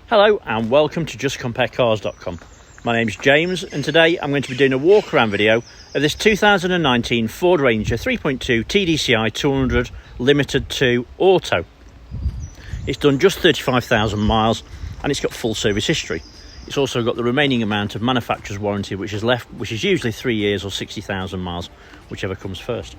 Hello and welcome to justcomparecars.com. My name's James and today I'm going to be doing a walk around video of this 2019 Ford Ranger 3.2 TDCI 200 Limited 2 Auto. It's done just 35,000 miles and it's got full service history. It's also got the remaining amount of manufacturer's warranty which is left, which is usually 3 years or 60,000 miles, whichever comes first.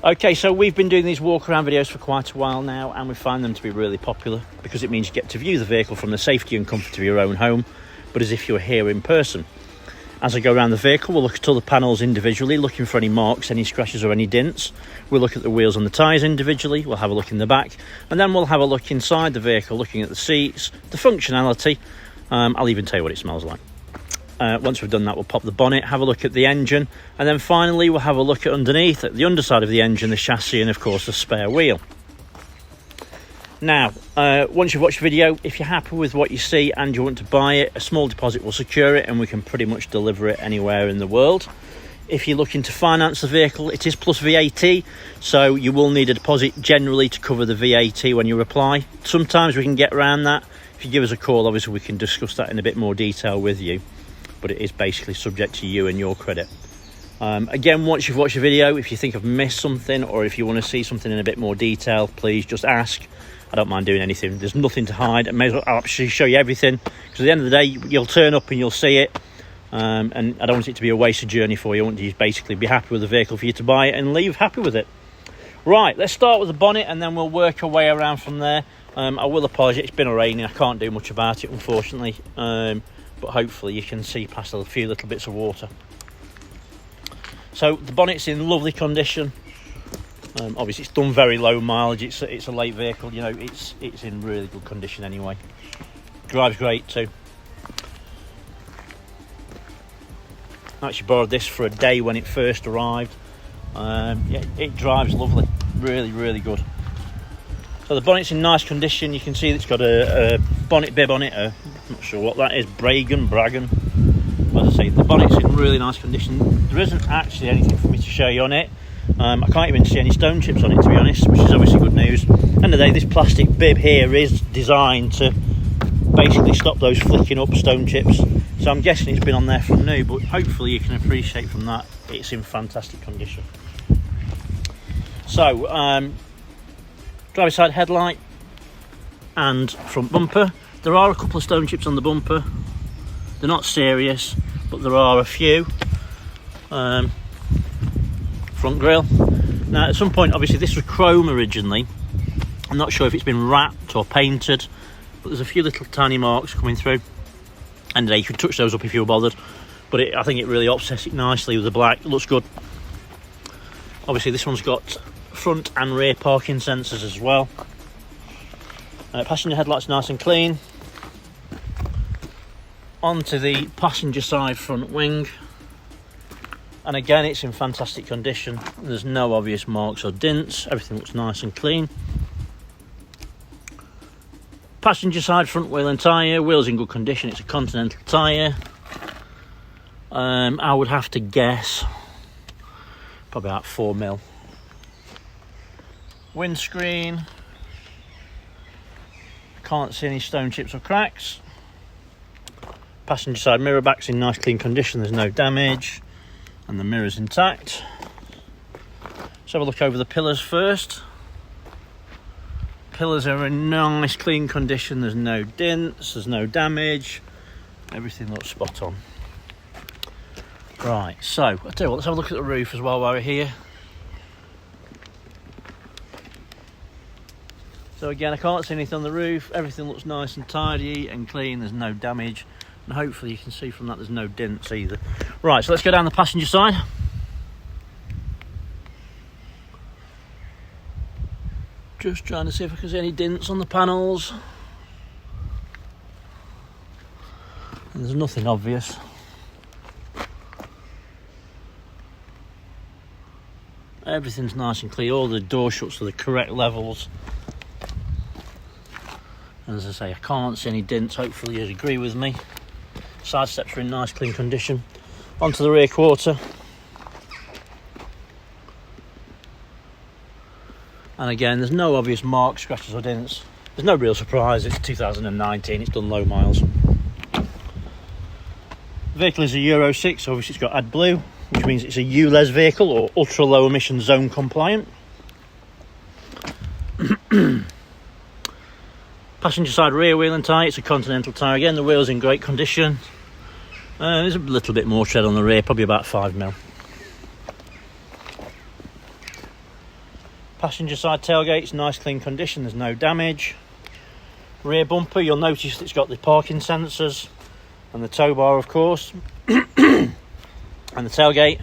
Okay, so we've been doing these walk around videos for quite a while now and we find them to be really popular because it means you get to view the vehicle from the safety and comfort of your own home, but as if you were here in person. As I go around the vehicle, we'll look at all the panels individually, looking for any marks, any scratches or any dents. We'll look at the wheels and the tyres individually, we'll have a look in the back, and then we'll have a look inside the vehicle, looking at the seats, the functionality. I'll even tell you what it smells like. Once we've done that, we'll pop the bonnet, have a look at the engine, and then finally we'll have a look at underneath, at the underside of the engine, the chassis, and of course the spare wheel. Now, once you've watched the video, if you're happy with what you see and you want to buy it, a small deposit will secure it and we can pretty much deliver it anywhere in the world. If you're looking to finance the vehicle, it is plus VAT, so you will need a deposit generally to cover the VAT when you apply. Sometimes we can get around that. If you give us a call, obviously we can discuss that in a bit more detail with you, but it is basically subject to you and your credit. Again, once you've watched the video, if you think I've missed something or if you want to see something in a bit more detail, please just ask. I don't mind doing anything. There's nothing to hide. I may as well actually show you everything, because at the end of the day you'll turn up and you'll see it, and I don't want it to be a wasted journey for you. I want you to basically be happy with the vehicle for you to buy it and leave happy with it. Right, let's start with the bonnet and then we'll work our way around from there. I will apologise, it's been raining, I can't do much about it unfortunately, but hopefully you can see past a few little bits of water. So the bonnet's in lovely condition. Obviously it's done very low mileage, it's a late vehicle, you know, it's in really good condition anyway. Drives great too. I actually borrowed this for a day when it first arrived. Yeah, it drives lovely, really good. So the bonnet's in nice condition. You can see it's got a bonnet bib on it, I'm not sure what that is, Bragan. As I say, the bonnet's in really nice condition. There isn't actually anything for me to show you on it. I can't even see any stone chips on it, to be honest, which is obviously good news. End of the day, this plastic bib here is designed to basically stop those flicking up stone chips. So I'm guessing it's been on there from new, but hopefully you can appreciate from that it's in fantastic condition. So, driver's side headlight and front bumper. There are a couple of stone chips on the bumper. They're not serious, but there are a few. Front grille. Now at some point, obviously this was chrome originally. I'm not sure if it's been wrapped or painted, but there's a few little tiny marks coming through. And you could touch those up if you were bothered, but I think it really offsets it nicely with the black. It looks good. Obviously this one's got front and rear parking sensors as well. Passenger headlight's nice and clean. Onto the passenger side front wing, and again it's in fantastic condition. There's no obvious marks or dents, everything looks nice and clean. Passenger side front wheel and tyre, wheels in good condition, it's a Continental tyre. I would have to guess probably about 4mm. Windscreen, can't see any stone chips or cracks. Passenger side mirror back's in nice clean condition, there's no damage, and the mirror's intact. Let's have a look over the pillars first. Pillars are in nice clean condition, there's no dents, there's no damage, everything looks spot on. Right, so I'll tell you what, let's have a look at the roof as well while we're here. So again, I can't see anything on the roof, everything looks nice and tidy and clean, there's no damage, and hopefully you can see from that there's no dents either. Right, so let's go down the passenger side. Just trying to see if I can see any dents on the panels. And there's nothing obvious. Everything's nice and clear, all the door shuts are the correct levels. And as I say, I can't see any dents, hopefully you'd agree with me. Side steps are in nice clean condition. Onto the rear quarter. And again, there's no obvious marks, scratches or dents. There's no real surprise, it's 2019, it's done low miles. The vehicle is a Euro 6, so obviously it's got AdBlue, which means it's a ULEZ vehicle, or ultra low emission zone compliant. Passenger side rear wheel and tyre, it's a Continental tyre again. The wheel's in great condition. There's a little bit more tread on the rear, probably about 5mm. Passenger side tailgate's nice clean condition, there's no damage. Rear bumper, you'll notice it's got the parking sensors and the tow bar, of course. And the tailgate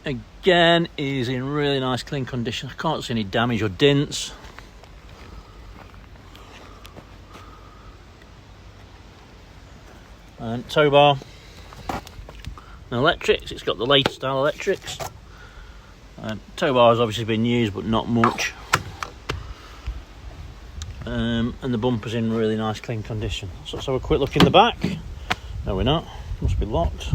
again is in really nice clean condition. I can't see any damage or dents. And tow bar and electrics, it's got the latest style electrics. Tow bar has obviously been used, but not much. And the bumper's in really nice clean condition. So let's have a quick look in the back. No, we're not, must be locked.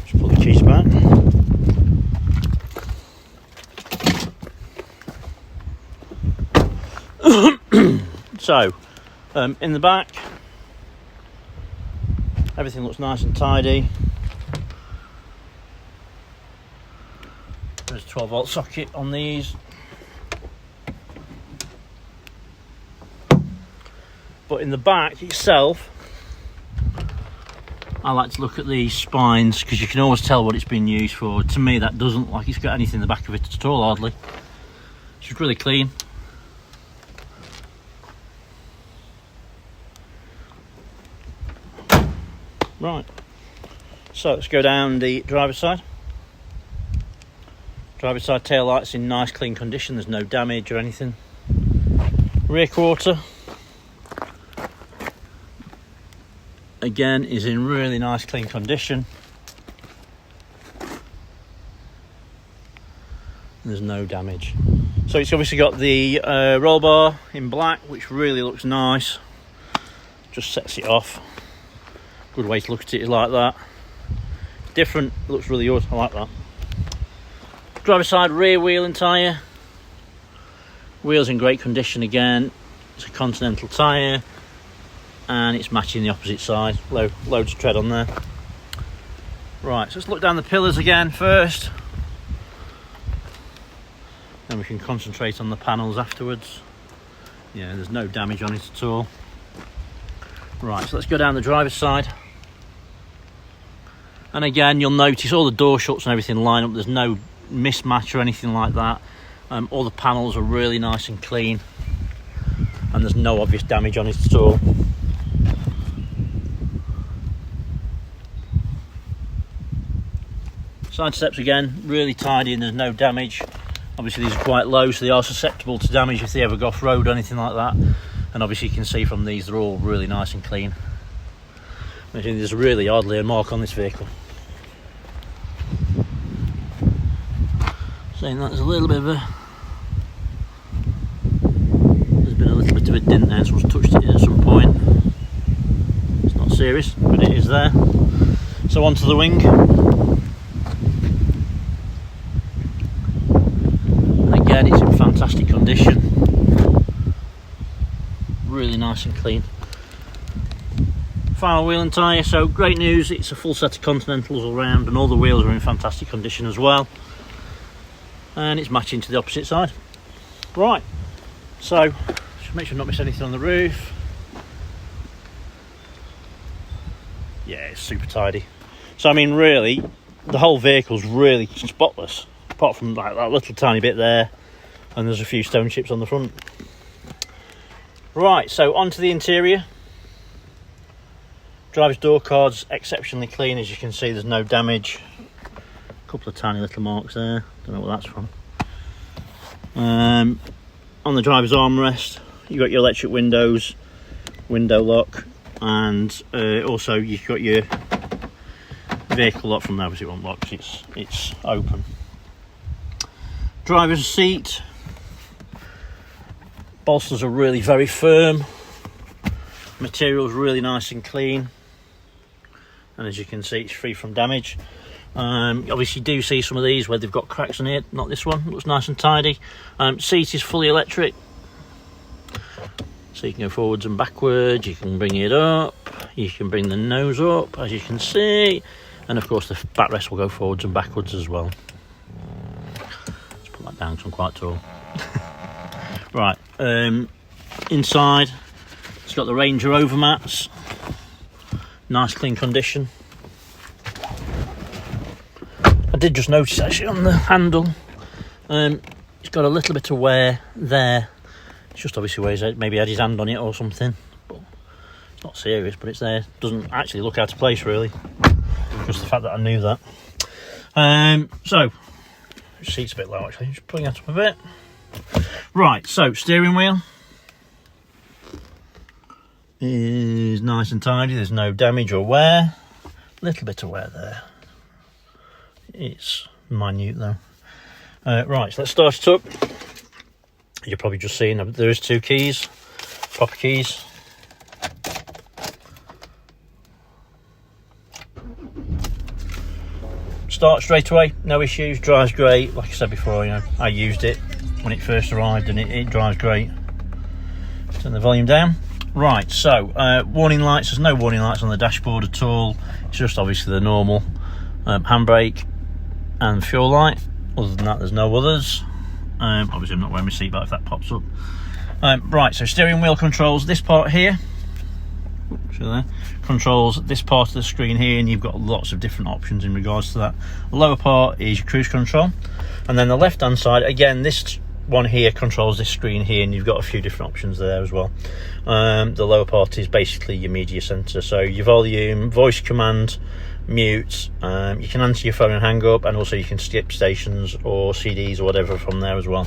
Just put the keys back. So, in the back, everything looks nice and tidy. There's a 12-volt socket on these. But in the back itself, I like to look at these spines because you can always tell what it's been used for. To me, that doesn't look like it's got anything in the back of it at all, hardly. It's just really clean. Right, so let's go down the driver's side. Driver's side tail light's in nice clean condition, there's no damage or anything. Rear quarter again is in really nice clean condition. There's no damage. So it's obviously got the roll bar in black, which really looks nice. Just sets it off. Good way to look at it is like that. Different, looks really good, I like that. Driver's side rear wheel and tyre. Wheels in great condition again. It's a Continental tyre and it's matching the opposite side. Loads of tread on there. Right, so let's look down the pillars again first. Then we can concentrate on the panels afterwards. Yeah, there's no damage on it at all. Right, so let's go down the driver's side. And again, you'll notice all the door shuts and everything line up. There's no mismatch or anything like that. All the panels are really nice and clean. And there's no obvious damage on it at all. Side steps again, really tidy and there's no damage. Obviously these are quite low, so they are susceptible to damage if they ever go off-road or anything like that. And obviously you can see from these they're all really nice and clean. There's really hardly a mark on this vehicle. Saying that there's a little bit of a... There's been a little bit of a dent there, someone's touched it at some point. It's not serious, but it is there. So onto the wing. And again, it's in fantastic condition. Really nice and clean. Final wheel and tyre, so great news, it's a full set of Continentals all round and all the wheels are in fantastic condition as well. And it's matching to the opposite side. Right, so just make sure not miss anything on the roof. Yeah, it's super tidy. So I mean really, the whole vehicle's really spotless, apart from like that little tiny bit there, and there's a few stone chips on the front. Right, so onto the interior. Driver's door card's exceptionally clean, as you can see, there's no damage. A couple of tiny little marks there, don't know what that's from. On the driver's armrest, you've got your electric windows, window lock, and also you've got your vehicle lock from there, because it won't lock, it's open. Driver's seat, Bolsters are really very firm. Material's really nice and clean, and as you can see, it's free from damage. Obviously you do see some of these where they've got cracks in it. Not this one, it looks nice and tidy. Seat is fully electric, so you can go forwards and backwards, you can bring it up, you can bring the nose up, as you can see, and of course the backrest will go forwards and backwards as well. Let's put that down because I'm quite tall. Right, inside it's got the Ranger overmats, nice clean condition. I did just notice actually on the handle, it's got a little bit of wear there. It's just obviously where he's maybe had his hand on it or something, but it's not serious, but it's there. Doesn't actually look out of place really, just the fact that I knew that. So seat's a bit low actually, just pulling that up a bit. Right, so steering wheel is nice and tidy, there's no damage or wear. A little bit of wear there, it's minute though. Right, so let's start it up. You're probably just seeing there is 2 keys, proper keys. Start straight away, no issues, drives great. Like I said before, you know, I used it when it first arrived and it drives great. Turn the volume down. Right, so warning lights, there's no warning lights on the dashboard at all. It's just obviously the normal handbrake and fuel light. Other than that, there's no others. Obviously I'm not wearing my seatbelt if that pops up. Right, so steering wheel controls this part here. There. Controls this part of the screen here, and you've got lots of different options in regards to that. The lower part is your cruise control, and then the left hand side, again, this one here controls this screen here, and you've got a few different options there as well. The lower part is basically your media center, so your volume, voice command, mute, you can answer your phone and hang up, and also you can skip stations or CDs or whatever from there as well.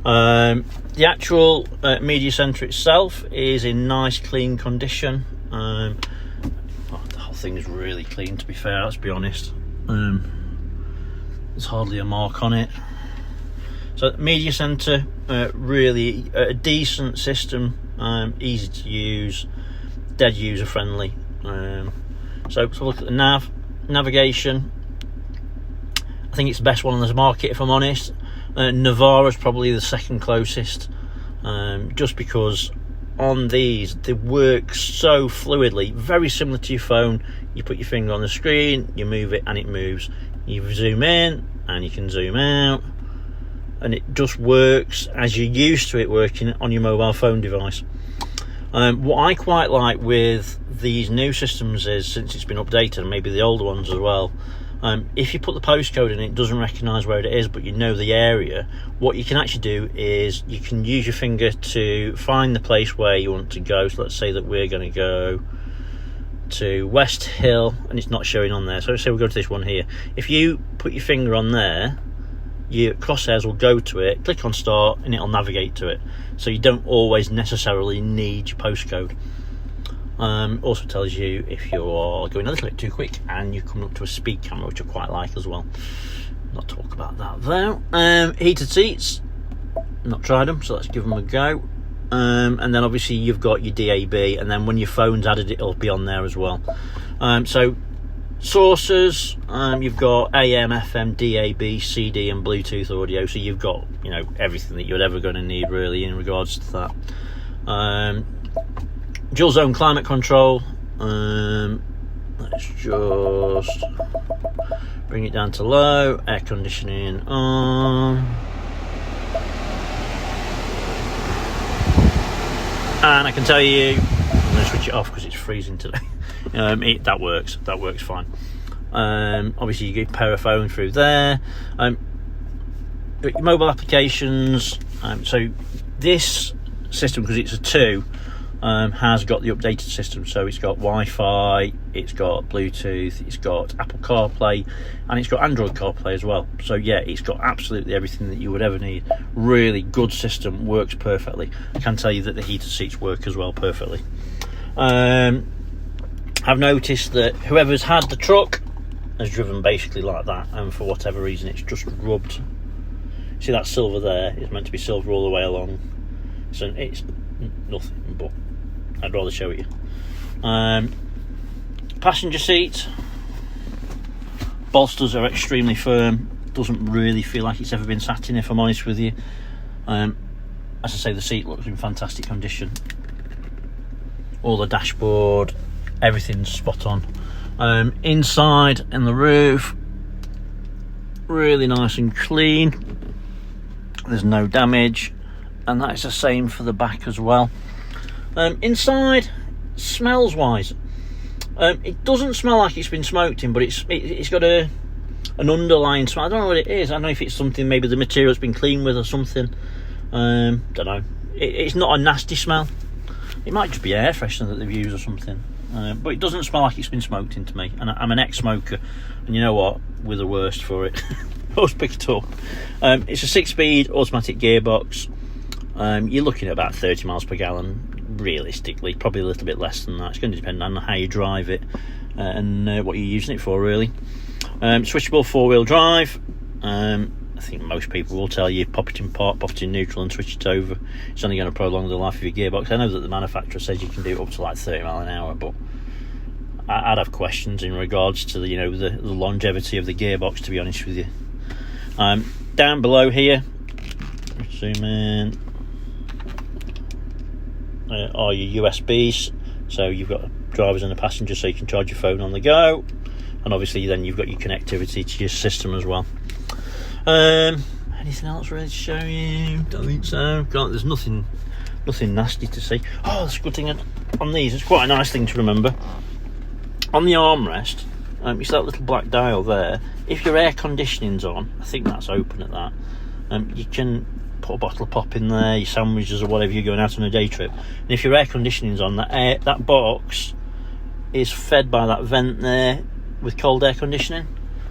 The actual media center itself is in nice clean condition. The whole thing is really clean, to be fair, let's be honest. There's hardly a mark on it. So media center, really a decent system, easy to use, dead user friendly. So look at the navigation. I think it's the best one on the market, if I'm honest. Navara's probably the second closest, just because on these they work so fluidly, very similar to your phone. You put your finger on the screen, you move it and it moves. You zoom in and you can zoom out, and it just works as you're used to it working on your mobile phone device. What I quite like with these new systems is, since it's been updated, and maybe the older ones as well, if you put the postcode in, it doesn't recognise where it is, but you know the area. What you can actually do is you can use your finger to find the place where you want to go. So let's say that we're going to go to West Hill, and it's not showing on there. So let's say we go to this one here. If you put your finger on there, your crosshairs will go to it, click on start, and it'll navigate to it. So you don't always necessarily need your postcode. Also tells you if you're going a little bit too quick and you come up to a speed camera, which I quite like as well. Not talk about that though. Heated seats, not tried them, so let's give them a go. And then obviously you've got your DAB, and then when your phone's added, it'll be on there as well. So sources, you've got AM, FM, DAB, CD and Bluetooth audio, so you've got, you know, everything that you're ever going to need really in regards to that. Dual zone climate control, let's just bring it down to low, air conditioning on, and I can tell you, I'm going to switch it off because it's freezing today. That works fine. Obviously you get pair of phone through there. Your mobile applications, so this system, because it's a 2, has got the updated system, so it's got Wi-Fi, it's got Bluetooth, it's got Apple CarPlay, and it's got Android CarPlay as well. So yeah, it's got absolutely everything that you would ever need. Really good system, works perfectly. I can tell you that the heated seats work as well perfectly. I've noticed that whoever's had the truck has driven basically like that, and for whatever reason it's just rubbed. See that silver there is meant to be silver all the way along. So it's nothing, but I'd rather show it you. Passenger seat, bolsters are extremely firm. Doesn't really feel like it's ever been sat in, if I'm honest with you. As I say, the seat looks in fantastic condition. All the dashboard, everything's spot on. Inside and the roof, really nice and clean. There's no damage, and that is the same for the back as well. Inside, smells wise, it doesn't smell like it's been smoked in, but it's got an underlying smell. I don't know what it is. I don't know if it's something, maybe the material's been cleaned with or something. Don't know. It's not a nasty smell. It might just be air freshener that they've used or something. But it doesn't smell like it's been smoked into me. And I'm an ex-smoker, and you know what? We're the worst for it. Always pick it up. It's a 6-speed automatic gearbox. You're looking at about 30 miles per gallon, realistically. Probably a little bit less than that. It's going to depend on how you drive it and what you're using it for, really. Switchable 4-wheel drive. I think most people will tell you pop it in park, pop it in neutral and switch it over. It's only going to prolong the life of your gearbox. I know that the manufacturer says you can do it up to like 30 mile an hour, but I'd have questions in regards to the longevity of the gearbox, to be honest with you. Down below here, zoom in, are your USBs. So you've got drivers and a passenger, so you can charge your phone on the go, and obviously then you've got your connectivity to your system as well. Anything else really to show you? Don't think so. There's nothing nasty to see. Oh, that's a good thing on these. It's quite a nice thing to remember. On the armrest, you see that little black dial there. If your air conditioning's on, I think that's open at that. You can put a bottle of pop in there, your sandwiches or whatever you're going out on a day trip. And if your air conditioning's on, that box is fed by that vent there with cold air conditioning.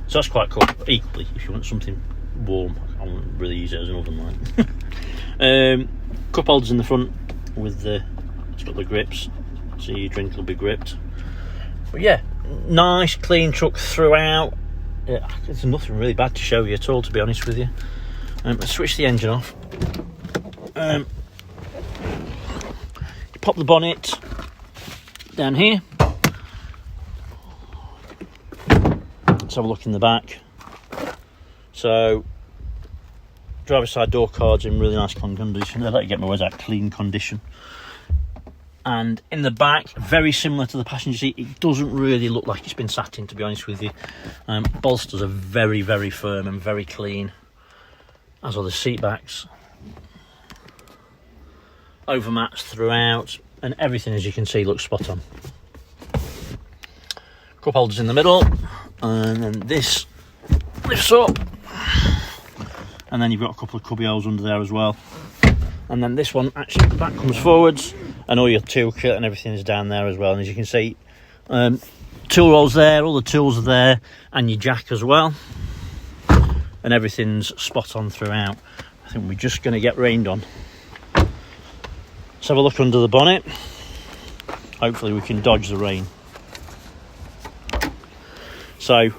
So that's quite cool. Equally, if you want something warm, I wouldn't really use it as an oven light. Cup holders in the front with it's got the grips, so your drink will be gripped. But yeah, nice clean truck throughout. Yeah, there's nothing really bad to show you at all, to be honest with you. Let's switch the engine off. You pop the bonnet down here. Let's have a look in the back. So, driver's side door cards in really nice condition. I'd like to get my words out, clean condition. And in the back, very similar to the passenger seat, it doesn't really look like it's been sat in, to be honest with you. Bolsters are very, very firm and very clean, as are the seat backs. Overmats throughout, and everything, as you can see, looks spot on. Cup holders in the middle, and then this lifts up, and then you've got a couple of cubby holes under there as well. And then this one, actually, the back comes forwards, and all your tool kit and everything is down there as well. And as you can see, tool rolls there, all the tools are there, and your jack as well. And everything's spot on throughout. I think we're just going to get rained on. Let's have a look under the bonnet. Hopefully we can dodge the rain. So,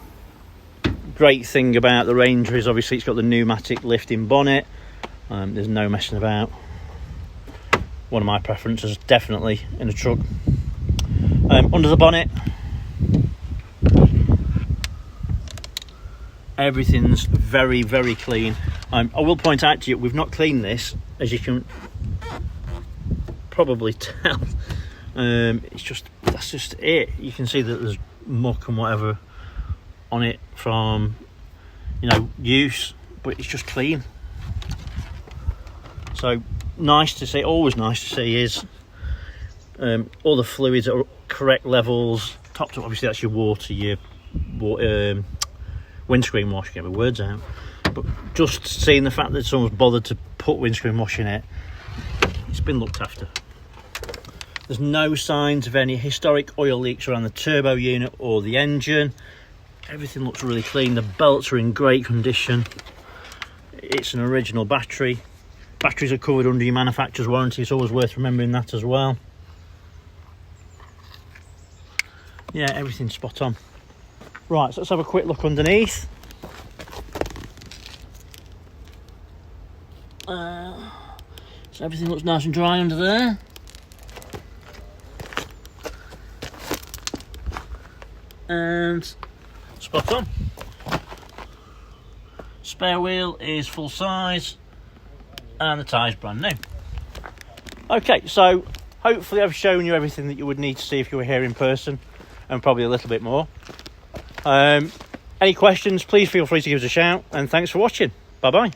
great thing about the Ranger is obviously it's got the pneumatic lifting bonnet. There's no messing about. One of my preferences, definitely, in a truck. Under the bonnet, everything's very, very clean. I will point out to you, we've not cleaned this, as you can probably tell. That's just it. You can see that there's muck and whatever on it from, use, but it's just clean. So nice to see. Always nice to see is all the fluids are correct levels. Top to obviously that's your water, your windscreen wash. Get my words out. But just seeing the fact that someone's bothered to put windscreen wash in it, it's been looked after. There's no signs of any historic oil leaks around the turbo unit or the engine. Everything looks really clean. The belts are in great condition. It's an original battery. Batteries are covered under your manufacturer's warranty. It's always worth remembering that as well. Yeah, everything's spot on. Right, so let's have a quick look underneath. So everything looks nice and dry under there. And spot on. Spare wheel is full size and the tyre's brand new. Okay, so hopefully I've shown you everything that you would need to see if you were here in person, and probably a little bit more. Any questions, please feel free to give us a shout, and thanks for watching. Bye bye.